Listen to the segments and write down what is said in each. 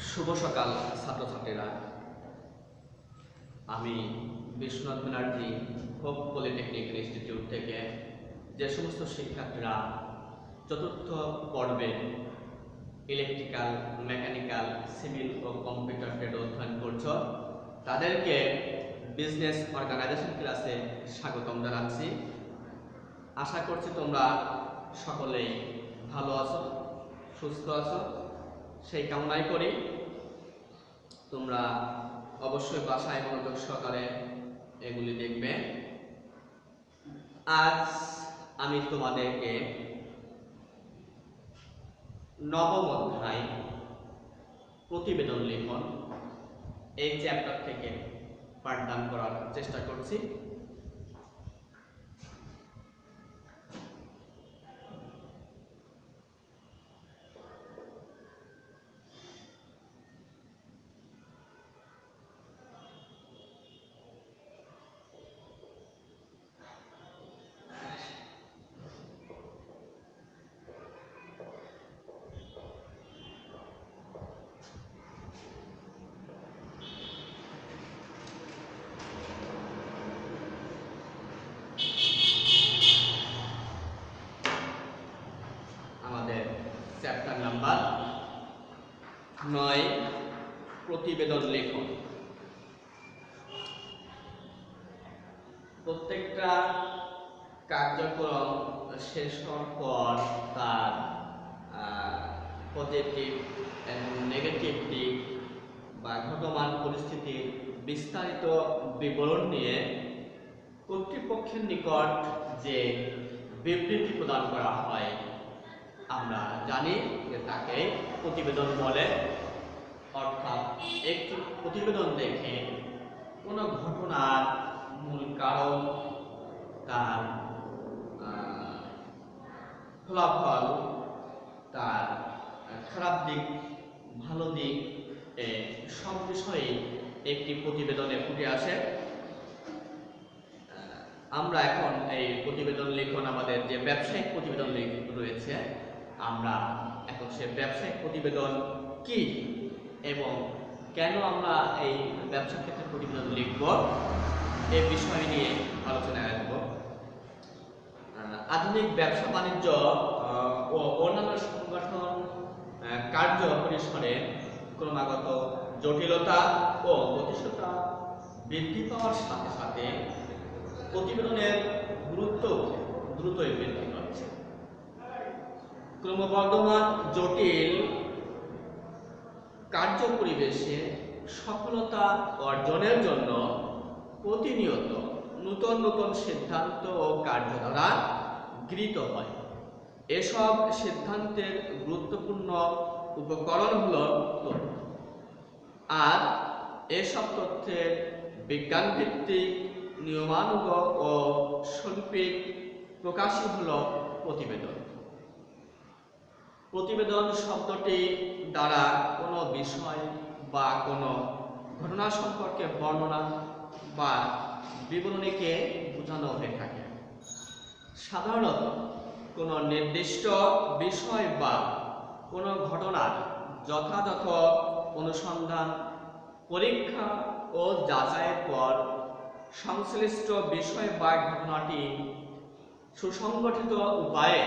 শুভ সকাল ছাত্রছাত্রীরা। আমি Biswanath Banerjee hope polytechnic institute থেকে যে সমস্ত শিক্ষার্থীরা চতুর্থ পর্বে ইলেকট্রিক্যাল, মেকানিক্যাল, সিভিল ও কম্পিউটার ট্রেড অধ্যয়ন করছ, তাদেরকে বিজনেস অর্গানাইজেশন ক্লাসে স্বাগতম জানাচ্ছি। আশা করছি তোমরা সকলেই ভালো আছো, সুস্থ আছো, সেই কামনাই করি। তোমরা অবশ্যই বাসায় মনোযোগ সহকারে এগুলি দেখবে। আজ আমি তোমাদেরকে নবম অধ্যায় প্রতিবেদন লিখন এই চ্যাপ্টার থেকে পাঠদান করার চেষ্টা করছি। চ্যাপ্টার নাম্বার 9 প্রতিবেদন লেখন। প্রত্যেকটা কার্যক্রম শেষ হওয়ার পর তার পজিটিভ এবং নেগেটিভ দিক বা ঘটমান পরিস্থিতির বিস্তারিত বিবরণ নিয়ে কর্তৃপক্ষের নিকট যে বিবৃতি প্রদান করা হয়, আমরা জানি যে তাকে প্রতিবেদন বলে। অর্থাৎ একটি প্রতিবেদন দেখে কোনো ঘটনার মূল কারণ, তার ফলাফল, তার খারাপ দিক, ভালো দিক, সব বিষয়ে একটি প্রতিবেদনে ফুটে আসে। আমরা এখন এই প্রতিবেদন লিখন, আমাদের যে ব্যবসায়িক প্রতিবেদন রয়েছে, আমরা এখন সে ব্যবসায়িক প্রতিবেদন কি এবং কেন আমরা এই ব্যবসা ক্ষেত্রে প্রতিবেদন লিখব এই বিষয় নিয়ে আলোচনায় আসব। আধুনিক ব্যবসা বাণিজ্য ও অন্যান্য সংগঠন কার্য পরিসরে ক্রমাগত জটিলতা ও গতিশীলতা বৃদ্ধি পাওয়ার সাথে সাথে প্রতিবেদনের গুরুত্ব দ্রুতই বৃদ্ধি পাচ্ছে। ক্রমবর্ধমান জটিল কার্য পরিবেশে সফলতা অর্জনের জন্য প্রতিনিয়ত নতুন নতুন সিদ্ধান্ত ও কার্যধারা গৃহীত হয়। এসব সিদ্ধান্তের গুরুত্বপূর্ণ উপকরণ হল তথ্য, আর এসব তথ্যের বিজ্ঞানভিত্তিক নিয়মানুগ ও শৈল্পিক প্রকাশই হল প্রতিবেদন। প্রতিবেদন শব্দটি দ্বারা কোনো বিষয় বা কোনো ঘটনা সম্পর্কে বর্ণনা বা বিবরণীকে বোঝানো হয়ে থাকে। সাধারণত কোনো নির্দিষ্ট বিষয় বা কোনো ঘটনার যথাযথ অনুসন্ধান, পরীক্ষা ও যাচাইয়ের পর সংশ্লিষ্ট বিষয় বা ঘটনাটি সুসংগঠিত উপায়ে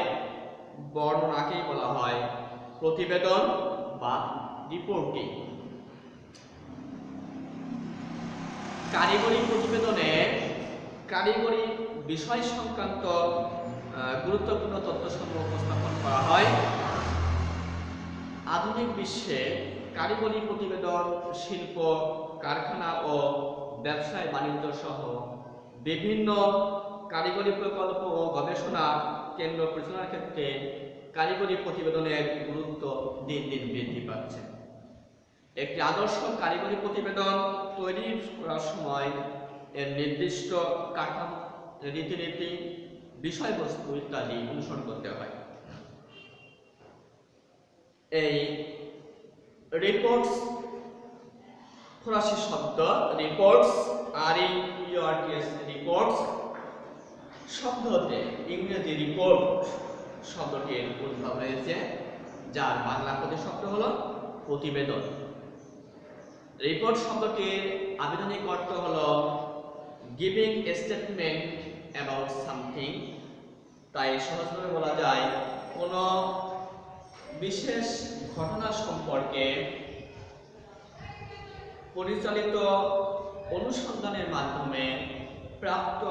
বর্ণনাকেই বলা হয় প্রতিবেদন বা রিপোর্টিং। কারিগরি প্রতিবেদনে কারিগরি বিষয় সংক্রান্ত গুরুত্বপূর্ণ তথ্যসমূহ উপস্থাপন করা হয়। আধুনিক বিশ্বে কারিগরি প্রতিবেদন শিল্প, কারখানা ও ব্যবসায় বাণিজ্য সহ বিভিন্ন কারিগরি প্রকল্প ও গবেষণা কেন্দ্র পরিচালনার ক্ষেত্রে কারিগরি প্রতিবেদনের গুরুত্ব দিন দিন বৃদ্ধি পাচ্ছে। একটি আদর্শ কারিগরি প্রতিবেদন তৈরি করার সময় এর নির্দিষ্ট কাঠামো, রীতিনীতি, বিষয়বস্তু ইত্যাদি অনুসরণ করতে হয়। এই রিপোর্টস, ফরাসি শব্দ রিপোর্টস, REPORTS, রিপোর্টস শব্দ হতে ইংরেজি রিপোর্ট শব্দটির উদ্ভব হয়েছে, যার বাংলা প্রতিশব্দ হলো প্রতিবেদন। রিপোর্ট শব্দটির আবিধানিক অর্থ হলো giving a statement about something. তাই সহজভাবে বলা যায় কোনো বিশেষ ঘটনা সম্পর্কে পরিচালিত অনুসন্ধানের মাধ্যমে প্রাপ্ত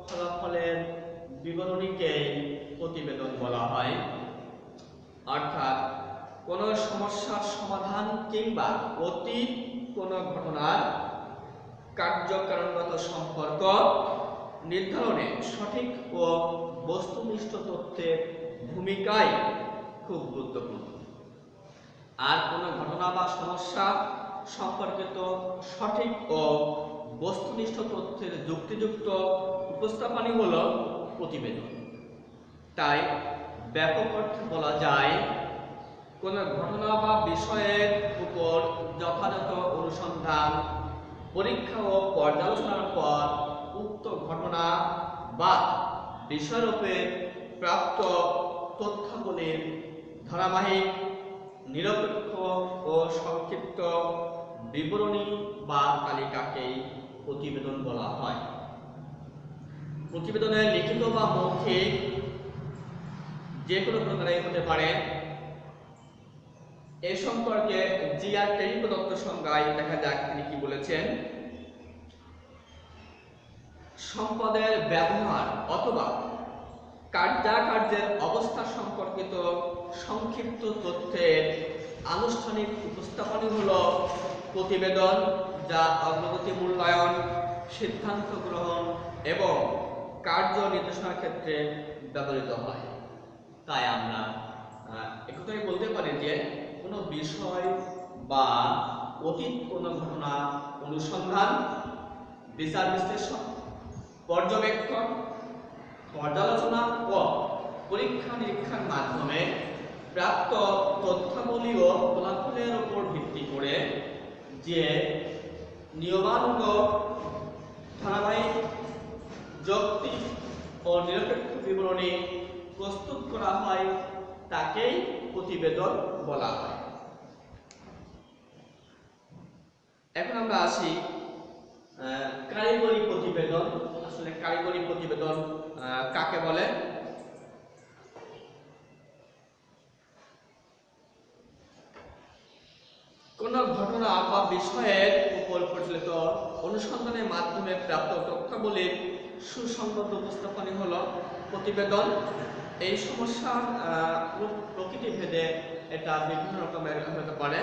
ফলাফলের বিবরণীকে প্রতিবেদন বলা হয়। অর্থাৎ কোনো সমস্যার সমাধান কিংবা অতীত কোনো ঘটনার কার্যকারণগত সম্পর্ক নির্ধারণে সঠিক ও বস্তুনিষ্ঠ তথ্যের ভূমিকাই খুব গুরুত্বপূর্ণ। আর কোনো ঘটনা বা সমস্যা সম্পর্কিত সঠিক ও বস্তুনিষ্ঠ তথ্যের যুক্তিযুক্ত উপস্থাপনই হলো প্রতিবেদন। তাই ব্যাপক অর্থে বলা যায় কোনো ঘটনা বা বিষয়ের উপর যথাযথ অনুসন্ধান, পরীক্ষা ও পর্যালোচনার পর উক্ত ঘটনা বা বিষয়রূপে প্রাপ্ত তথ্যাবলীর ধারাবাহিক, নিরপেক্ষ ও সংক্ষিপ্ত বিবরণী বা তালিকাকেই প্রতিবেদন বলা হয়। প্রতিবেদনের লিখিত বা মৌখিক যে কোনো প্রকারে হতে পারে। এ সম্পর্কে জি.আর. টেরি প্রদত্ত সংজ্ঞায় দেখা যাক তিনি কি বলেছেন। সম্পদের ব্যবহার অথবা কার্যের অবস্থা সম্পর্কিত সংক্ষিপ্ত তথ্যের আনুষ্ঠানিক উপস্থাপনই হলো প্রতিবেদন, যা অগ্রগতি মূল্যায়ন, সিদ্ধান্ত গ্রহণ এবং কার্য নির্দেশনার ক্ষেত্রে ব্যবহৃত হয়। তাই আমরা একথাই বলতে পারি যে কোনো বিষয় বা অতীত কোনো ঘটনা অনুসন্ধান, বিচার বিশ্লেষণ, পর্যবেক্ষণ, পর্যালোচনা ও পরীক্ষা নিরীক্ষার মাধ্যমে প্রাপ্ত তথ্যাবলী ও ফলাফলের উপর ভিত্তি করে যে নিয়মানুগ ধারাবাহিক, যৌক্তিক ও নিরপেক্ষ বিবরণী প্রস্তুত করা হয় তাকেই প্রতিবেদন বলা হয়। এখন আমরা আসি কারিগরি প্রতিবেদন। আসলে কারিগরি প্রতিবেদন কাকে বলে? কোন ঘটনা বা বিষয়ের উপর পরিচালিত অনুসন্ধানের মাধ্যমে প্রাপ্ত তথ্যাবলীর সুসংগত উপস্থাপনই হলো প্রতিবেদন। এই সমস্যার প্রকৃতি ভেদে এটা বিভিন্ন রকমের হতে পারে,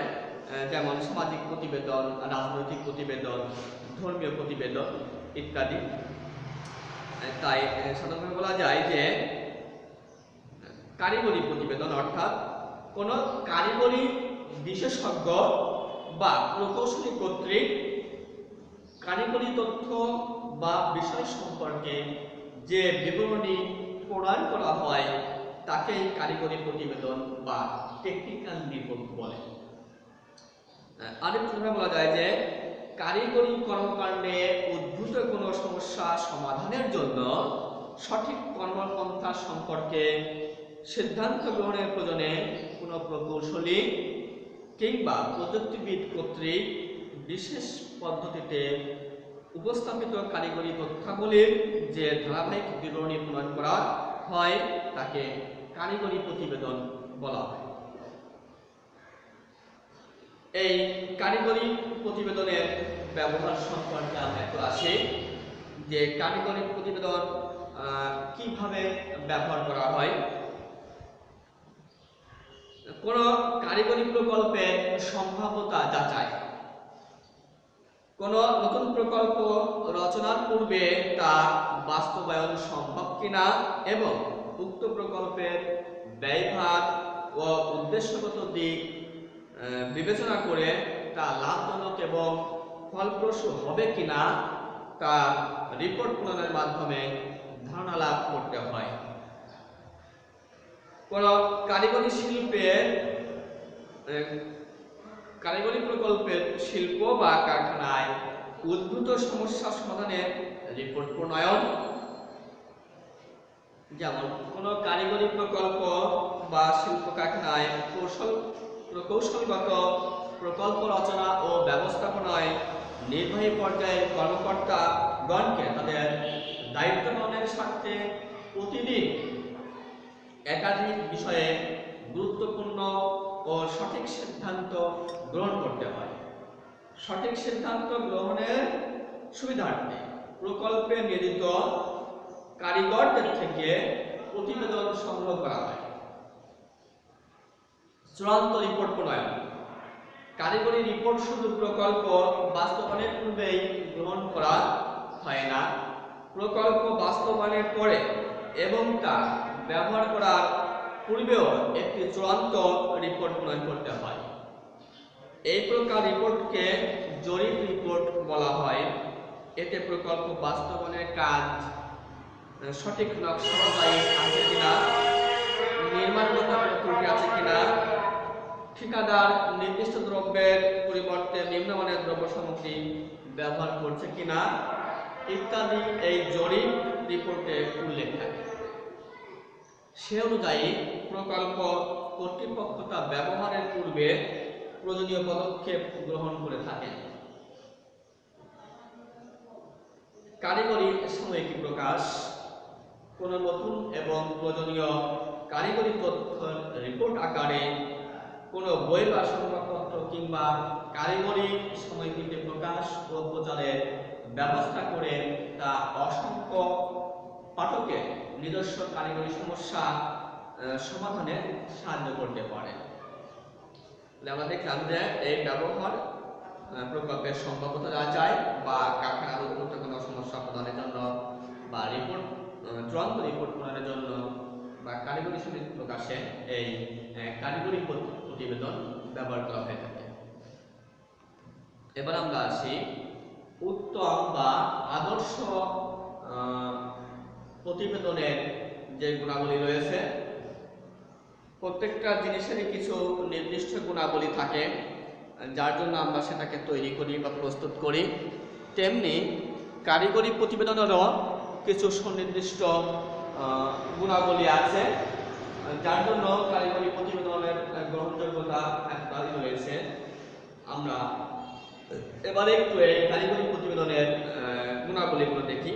যেমন সামাজিক প্রতিবেদন, রাজনৈতিক প্রতিবেদন, ধর্মীয় প্রতিবেদন ইত্যাদি। তাই সাধারণভাবে বলা যায় যে কারিগরি প্রতিবেদন অর্থাৎ কোন কারিগরি বিশেষজ্ঞ বা প্রকৌশলী কর্তৃক কারিগরি তথ্য বা বিষয় সম্পর্কে যে বিবরণী প্রদান করা হয় তাকেই কারিগরি প্রতিবেদন বা টেকনিক্যাল রিপোর্ট বলে। আরেকভাবে বলা যায় যে কারিগরি কর্মকাণ্ডে উদ্ভূত কোনো সমস্যা সমাধানের জন্য সঠিক কর্মপন্থা সম্পর্কে সিদ্ধান্ত গ্রহণের প্রয়োজনে কোনো প্রকৌশলী কিংবা প্রযুক্তিবিদ কর্তৃক বিশেষ পদ্ধতিতে উপস্থাপিত কারিগরি তথ্যাবলীর যে ধারাবাহিক বিবরণী প্রদান করা হয় তাকে কারিগরি প্রতিবেদন বলা হয়। এই কারিগরি প্রতিবেদনের ব্যবহার সম্পর্কে আমরা একটু আসি যে কারিগরি প্রতিবেদন কিভাবে ব্যবহার করা হয়। কোন কারিগরি প্রকল্পের সম্ভাব্যতা যাচাই, কোন নতুন প্রকল্প রচনার পূর্বে তা বাস্তবায়ন সম্ভব কিনা এবং উক্ত প্রকল্পের ব্যয়ভার ও উদ্দেশ্যগত দিক বিবেচনা করে তা লাভজনক এবং ফলপ্রসূ হবে কিনা তা রিপোর্ট প্রদানের মাধ্যমে ধারণা লাভ করতে হয়। কোন কারিগরি প্রকল্পের শিল্প বা কারখানায় উদ্ভূত সমস্যা সমাধানের রিপোর্ট প্রণয়ন, যেমন কোন কারিগরি প্রকল্প বা শিল্প কারখানায় কৌশল প্রকৌশলগত প্রকল্প রচনা ও ব্যবস্থাপনায় নির্বাহী পর্যায়ের কর্মকর্তাগণকে তাদের দায়িত্ব পালনের স্বার্থে প্রতিদিন একাধিক বিষয়ে গুরুত্বপূর্ণ ও সঠিক সিদ্ধান্ত গ্রহণ করতে হয়। সঠিক সিদ্ধান্ত গ্রহণের সুবিধার্থে প্রকল্পে নিয়োজিত কারিগরদের থেকে প্রতিবেদন সংগ্রহ করা হয়। চূড়ান্ত রিপোর্ট প্রণয়ন। কারিগরি রিপোর্ট শুধু প্রকল্প বাস্তবায়নের পূর্বেই গ্রহণ করা হয় না, প্রকল্প বাস্তবায়নের পরে এবং তা ব্যবহার করার পূর্বেও একটি চূড়ান্ত রিপোর্ট প্রণয়ন করতে হয়। এই প্রকার রিপোর্টকে জরিপ রিপোর্ট বলা হয়। এতে প্রকল্প বাস্তবায়নের কাজ সঠিক নকশা অনুযায়ী আছে কিনা, নির্মাণগত ত্রুটি আছে কিনা, ঠিকাদার নির্দিষ্ট দ্রব্যের পরিবর্তে নিম্নমানের দ্রব্য সামগ্রী ব্যবহার করছে কিনা ইত্যাদি এই জরিপ রিপোর্টে উল্লেখ থাকে। সে অনুযায়ী প্রকল্প কর্তৃপক্ষ তা ব্যবহারের পূর্বে প্রয়োজনীয় পদক্ষেপ গ্রহণ করে থাকে। কারিগরি সাময়িকী প্রকাশ। কোন নতুন এবং প্রয়োজনীয় কারিগরি তথ্য রিপোর্ট আকারে কোনো বই বা সংবাদপত্র কিংবা কারিগরি সাময়িকীতে প্রকাশ ও প্রচারের ব্যবস্থা করে তা অসংখ্য পাঠকের নিজস্ব কারিগরি সমস্যা সমাধানে সাহায্য করতে পারে। আমরা দেখলাম যে এই ব্যবহার প্রকল্পের সম্ভাব্যতা যাচাই বা কারখানার উন্নত কোনো সমস্যা প্রদানের জন্য বা রিপোর্ট চূড়ান্ত রিপোর্ট প্রদানের জন্য বা কারিগরি সমিতি প্রকাশে এই কারিগরি প্রতিবেদন ব্যবহার করা হয়ে থাকে। এবার আমরা আসি উত্তম বা আদর্শ প্রতিবেদনের যে গুণাবলী রয়েছে। প্রত্যেকটা জিনিসেরই কিছু নির্দিষ্ট গুণাবলী থাকে যার জন্য আমরা সেটাকে তৈরি করি বা প্রস্তুত করি। তেমনি কারিগরি প্রতিবেদনেরও কিছু সুনির্দিষ্ট গুণাবলী আছে যার জন্য কারিগরি প্রতিবেদনের গ্রহণযোগ্যতা একটাই রয়েছে। আমরা এবারে একটু এই কারিগরি প্রতিবেদনের গুণাবলীগুলো দেখি।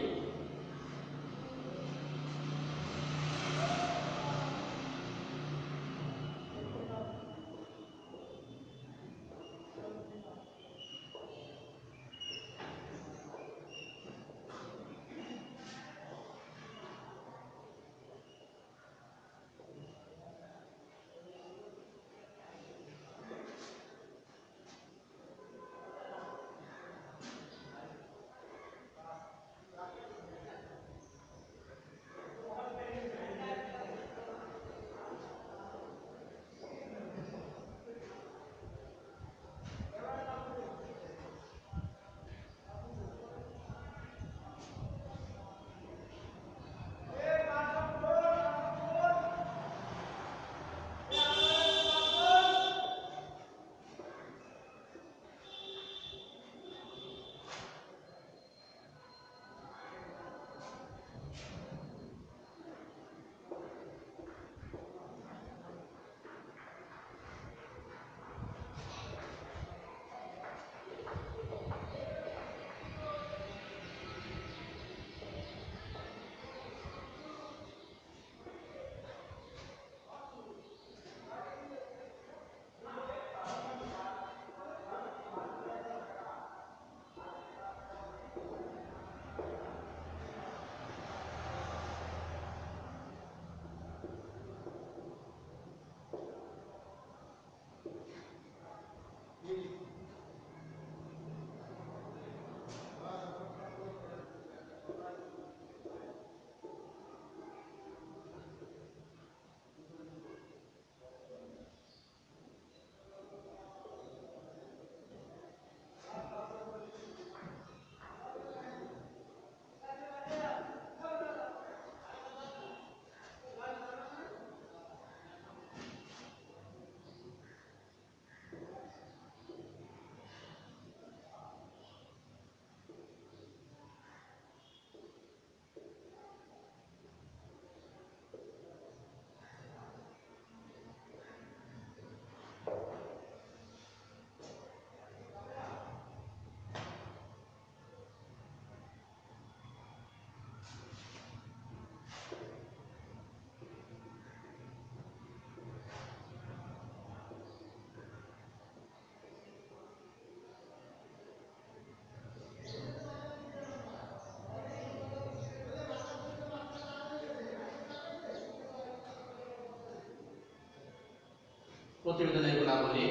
প্রতিবেদনের গুণাবলী: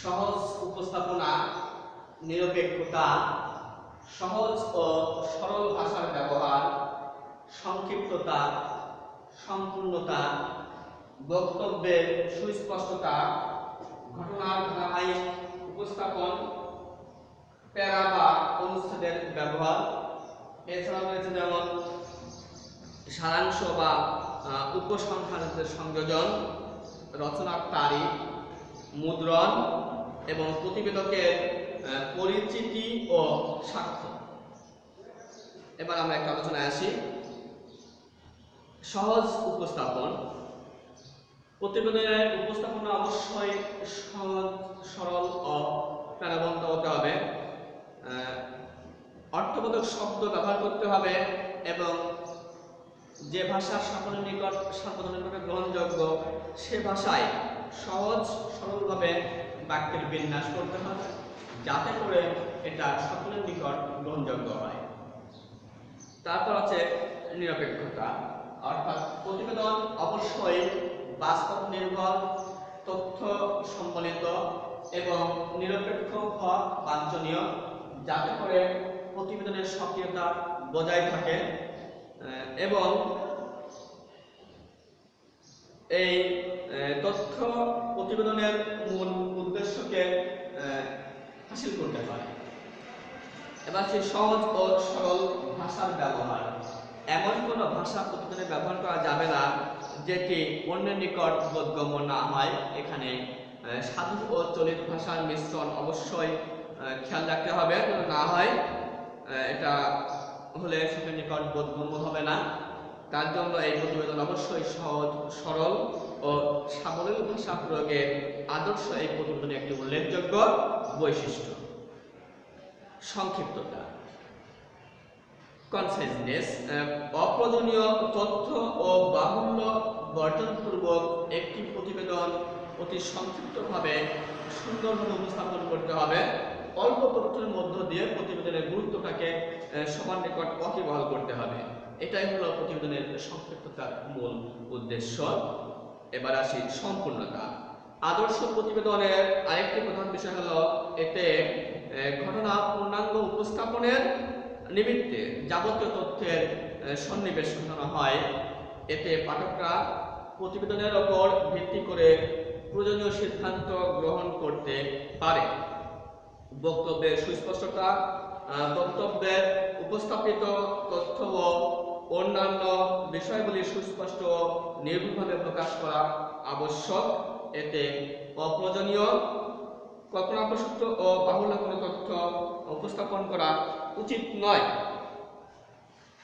সহজ উপস্থাপনা, নিরপেক্ষতা, সহজ ও সরল ভাষার ব্যবহার, সংক্ষিপ্ততা, সম্পূর্ণতা, বক্তব্যের সুস্পষ্টতা, ঘটনার ধারাবাহিক উপস্থাপন, প্যারা বা অনুচ্ছেদের ব্যবহার। এছাড়া রয়েছে যেমন সারাংশ বা উপসংহারের সংযোজন, রচনার তারিখ, মুদ্রণ এবং প্রতিবেদকের পরিচিতি ও সাক্ষ্য। এবার আমরা একটা আলোচনায় আসি। সহজ উপস্থাপন: প্রতিবেদনের উপস্থাপনা অবশ্যই সহজ, সরল ও প্রাণবন্ত হতে হবে। অর্থবোধক শব্দ ব্যবহার করতে হবে এবং যে ভাষা সকলের নিকট সার্বজনীনভাবে গ্রহণযোগ্য সে ভাষায় সহজ সরলভাবে বাক্যের বিন্যাস করতে হবে, যাতে করে এটা সকলের নিকট গ্রহণযোগ্য হয়। তারপর আছে নিরপেক্ষতা, অর্থাৎ প্রতিবেদন অবশ্যই বাস্তব নির্ভর, তথ্য সম্বলিত এবং নিরপেক্ষ হওয়া বাঞ্ছনীয়, যাতে করে প্রতিবেদনের সক্রিয়তা বজায় থাকে এবং এই তথ্য প্রতিবেদনের মূল উদ্দেশ্যকে হাসিল করতে পারে। এবার সেই সহজ ও সরল ভাষার ব্যবহার: এমন কোনো ভাষা প্রতিবেদনে ব্যবহার করা যাবে না যেটি অন্যের নিকট বোধগম্য না হয়। এখানে সাধু ও চলিত ভাষার মিশ্রণ অবশ্যই খেয়াল রাখতে হবে, না হয় এটা হলে সকলের নিকট বোধগম্য হবে না। তার জন্য এই প্রতিবেদন অবশ্যই সহজ, সরল ও সাবলীল ভাষা প্রয়োগের আদর্শ এই প্রতিবেদনের একটি উল্লেখযোগ্য বৈশিষ্ট্য। সংক্ষিপ্ততা, কনসাইজনেস: অপ্রয়োজনীয় তথ্য ও বাহুল্য বর্জনপূর্বক একটি প্রতিবেদন অতি সংক্ষিপ্তভাবে সুন্দরভাবে উপস্থাপন করতে হবে। অল্প তথ্যের মধ্য দিয়ে প্রতিবেদনের গুরুত্বটাকে সবার নিকট ওয়াকিবহাল করতে হবে। এটাই হলো প্রতিবেদনের সংক্ষিপ্ততার মূল উদ্দেশ্য। এবার আসি সম্পূর্ণতা। আদর্শ প্রতিবেদনের আরেকটি প্রধান বিষয় হলো এতে ঘটনা পূর্ণাঙ্গ উপস্থাপনের নিমিত্তে যাবতীয় তথ্যের সন্নিবেশ ঘটানো হয়। এতে পাঠকরা প্রতিবেদনের ওপর ভিত্তি করে প্রয়োজনীয় সিদ্ধান্ত গ্রহণ করতে পারে। বক্তব্যের সুস্পষ্টতা, বক্তব্যের উপস্থাপিত তথ্য ও অন্যান্য বিষয়গুলি সুস্পষ্ট ও নির্ভুলভাবে প্রকাশ করা আবশ্যক। এতে অপ্রয়োজনীয়, কল্পনাপ্রসূত ও বাহুল্য কোনো তথ্য উপস্থাপন করা উচিত নয়।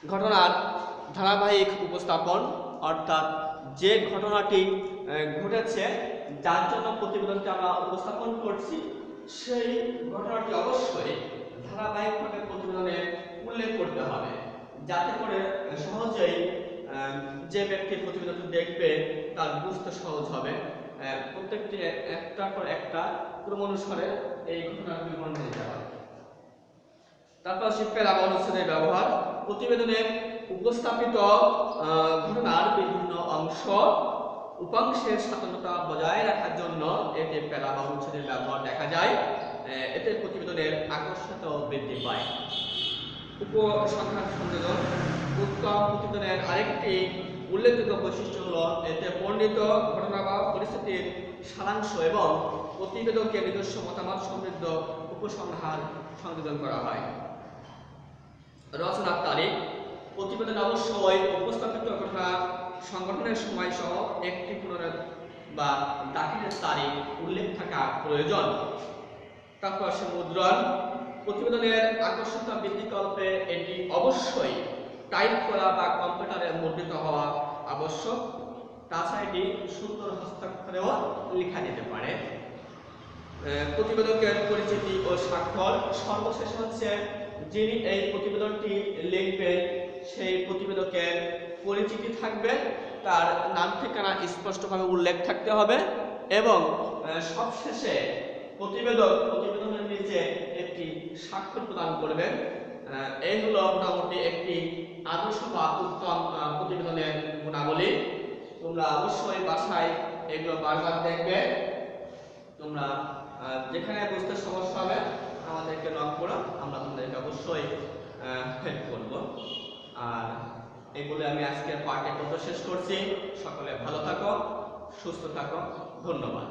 ঘটনার ধারাবাহিক উপস্থাপন, অর্থাৎ যে ঘটনাটি ঘটেছে, যার জন্য প্রতিবেদনটি আমরা উপস্থাপন করছি, সেই ঘটনাটি অবশ্যই ধারাবাহিকভাবে প্রতিবেদনে উল্লেখ করতে হবে, যাতে করে সহজেই যে ব্যক্তি প্রতিবেদনটি দেখবে তার বুঝতে সহজ হবে। প্রত্যেকটি একটার পর একটা ক্রমানুসারে এই ঘটনার বিবরণ দিতে হবে। তারপর প্যারা বা অনুচ্ছেদের ব্যবহার: প্রতিবেদনে উপস্থাপিত ঘটনার বিভিন্ন অংশ উপাংশের স্বাধীনতা বজায় রাখার জন্য এতে প্যারা বা অনুচ্ছেদের ব্যবহার দেখা যায়। এতে প্রতিবেদনের আকর্ষণীয়তা বৃদ্ধি পায়। উপসংহার সংযোজন: উত্তম প্রতিবেদনের আরেকটি উল্লেখযোগ্য বৈশিষ্ট্য হলো এতে বর্ণিত ঘটনা বা পরিস্থিতির সারাংশ এবং প্রতিবেদকের নিজস্ব মতামত সমৃদ্ধ উপসংহার সংযোজন করা হয়। রচনার তারিখ: প্রতিবেদন অবশ্যই উপস্থাপিত ঘটনা সংগঠনের সময় সহ একটি পুনরায় বা দাখিলের তারিখ উল্লেখ থাকা প্রয়োজন। তারপর আসে মুদ্রণ: প্রতিবেদনের আকর্ষণীয়তা বৃদ্ধিকল্পে এটি অবশ্যই টাইপ করা বা কম্পিউটারে মুদ্রিত হওয়া আবশ্যক। তাছাড়া এটি সুন্দর হস্তাক্ষরেও লেখা যেতে পারে। প্রতিবেদকের পরিচিতি ও স্বাক্ষর: সর্বশেষ হচ্ছে যিনি এই প্রতিবেদনটি লিখবেন সেই প্রতিবেদকের পরিচিতি থাকবে, তার নাম ঠিকানা স্পষ্টভাবে উল্লেখ থাকতে হবে এবং সবশেষে প্রতিবেদনের নিচে একটি স্বাক্ষর প্রদান করবেন। এই হলো মোটামুটি একটি আদর্শ বা উত্তম প্রতিবেদনের গুণাবলী। তোমরা অবশ্যই বাসায় এগুলো বারবার দেখবে। তোমরা যেখানে বুঝতে সমস্যা হবে আমাদেরকে নক করো, আমরা তোমাদেরকে অবশ্যই হেল্প করব। আর এগুলো আমি আজকের পার্ট এ শেষ করছি। সকলে ভালো থাকো, সুস্থ থাকো, ধন্যবাদ।